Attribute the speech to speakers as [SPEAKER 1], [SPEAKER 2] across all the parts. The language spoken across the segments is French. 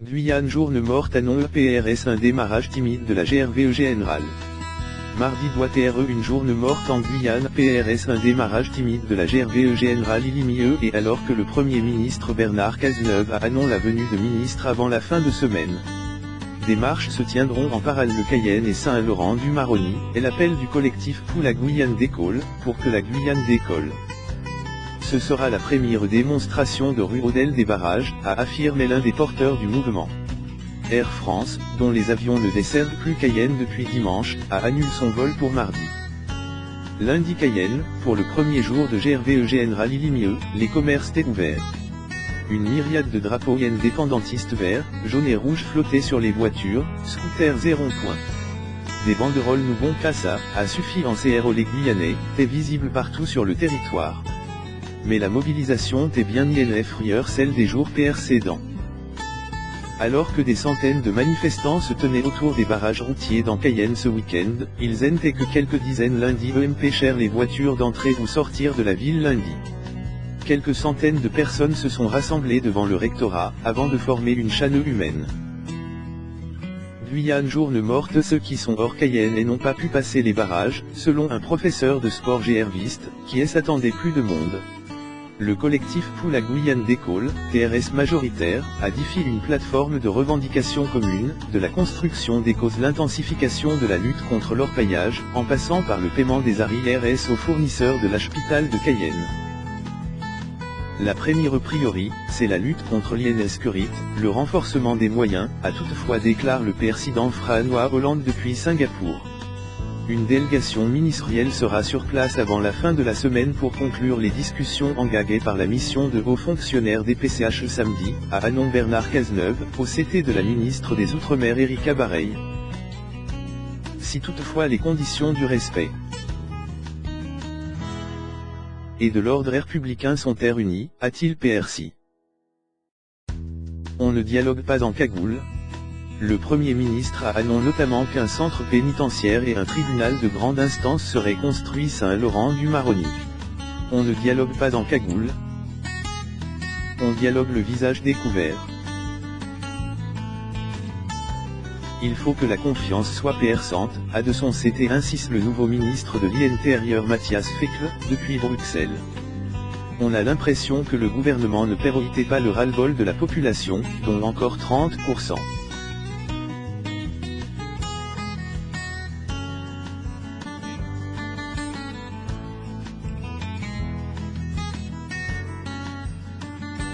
[SPEAKER 1] Guyane journée morte annonce PRS un démarrage timide de la GRVE générale. Mardi doit être une journée morte en Guyane PRS un démarrage timide de la GRVE générale ILIMIE et alors que le Premier ministre Bernard Cazeneuve a annoncé la venue de ministres avant la fin de semaine. Des marches se tiendront en parallèle de Cayenne et Saint-Laurent du Maroni, et l'appel du collectif pour la Guyane décolle, pour que la Guyane décolle. Ce sera la première démonstration de rue Odelle des barrages, a affirmé l'un des porteurs du mouvement. Air France, dont les avions ne desservent plus Cayenne depuis dimanche, a annulé son vol pour mardi. Lundi Cayenne, pour le premier jour de GRVE générale ILIMIE, les commerces étaient ouverts. Une myriade de drapeaux indépendantistes verts, jaunes et rouges flottaient sur les voitures, scooters et ronds-points. Des banderoles nous bon cassa, a suffi en CRO les Guyanais, étaient visibles partout sur le territoire. Mais la mobilisation était bien inférieure celle des jours précédents. Alors que des centaines de manifestants se tenaient autour des barrages routiers dans Cayenne ce week-end, ils n'étaient que quelques dizaines lundi empêchèrent les voitures d'entrer ou sortir de la ville lundi. Quelques centaines de personnes se sont rassemblées devant le rectorat, avant de former une chaîne humaine. Guyane journée morte ceux qui sont hors Cayenne et n'ont pas pu passer les barrages, selon un professeur de sport GRViste, qui s'attendait plus de monde. Le collectif pour la Guyane décolle, TRS majoritaire, a défié une plateforme de revendication commune, de la construction des causes l'intensification de la lutte contre l'orpaillage, en passant par le paiement des ARS aux fournisseurs de l'hôpital de Cayenne. La première priorité, c'est la lutte contre l'insécurité, le renforcement des moyens, a toutefois déclaré le président François Hollande depuis Singapour. Une délégation ministérielle sera sur place avant la fin de la semaine pour conclure les discussions engagées par la mission de hauts fonctionnaires des PCH samedi, a annoncé Bernard Cazeneuve, au CT de la ministre des Outre-mer Erika Bareil. Si toutefois les conditions du respect et de l'ordre républicain sont réunies, a-t-il PRC. On ne dialogue pas en cagoule. Le Premier ministre a annoncé notamment qu'un centre pénitentiaire et un tribunal de grande instance seraient construits Saint-Laurent du Maroni. On ne dialogue pas en cagoule. On dialogue le visage découvert. Il faut que la confiance soit perçante, a de son CT insiste le nouveau ministre de l'Intérieur Mathias Fekl, depuis Bruxelles. On a l'impression que le gouvernement ne priorite pas le ras-le-bol de la population, dont encore 30%.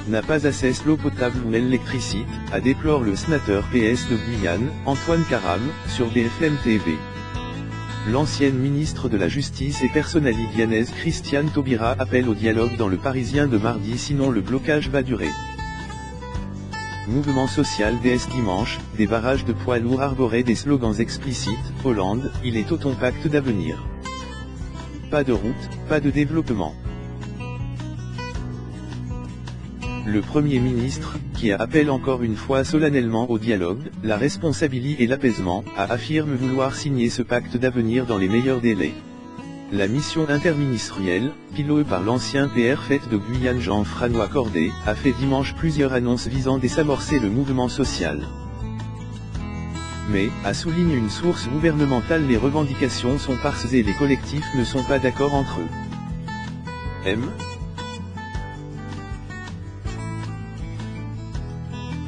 [SPEAKER 1] N'a pas assez l'eau potable ou l'électricité, a déploré le sénateur PS de Guyane, Antoine Karam, sur BFM TV. L'ancienne ministre de la Justice et personnalité guyanaise Christiane Taubira appelle au dialogue dans le Parisien de mardi sinon le blocage va durer. Mouvement social DS dimanche, des barrages de poids lourds arboraient des slogans explicites, Hollande, il est au ton pacte d'avenir. Pas de route, pas de développement. Le Premier ministre, qui appelle encore une fois solennellement au dialogue, la responsabilité et l'apaisement, a affirmé vouloir signer ce pacte d'avenir dans les meilleurs délais. La mission interministérielle, pilotée par l'ancien préfet de Guyane Jean-François Cordet, a fait dimanche plusieurs annonces visant à désamorcer le mouvement social. Mais, a souligné une source gouvernementale, les revendications sont parses et les collectifs ne sont pas d'accord entre eux.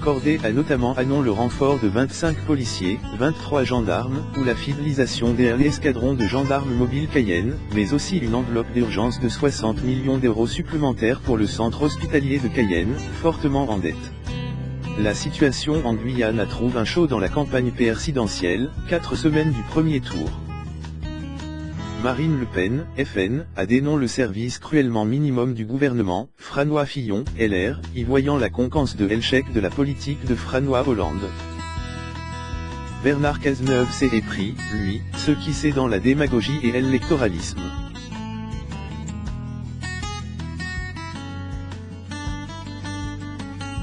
[SPEAKER 1] Cordet a notamment annoncé le renfort de 25 policiers, 23 gendarmes, ou la fidélisation des escadrons de gendarmes mobiles Cayenne, mais aussi une enveloppe d'urgence de 60 millions d'euros supplémentaires pour le centre hospitalier de Cayenne, fortement en dette. La situation en Guyane a trouvé un chaud dans la campagne présidentielle, 4 semaines du premier tour. Marine Le Pen, FN, a dénoncé le service cruellement minimum du gouvernement, François Fillon, LR, y voyant la conquence de l'échec de la politique de François Hollande. Bernard Cazeneuve s'est épris, lui, ce qui c'est dans la démagogie et l'électoralisme.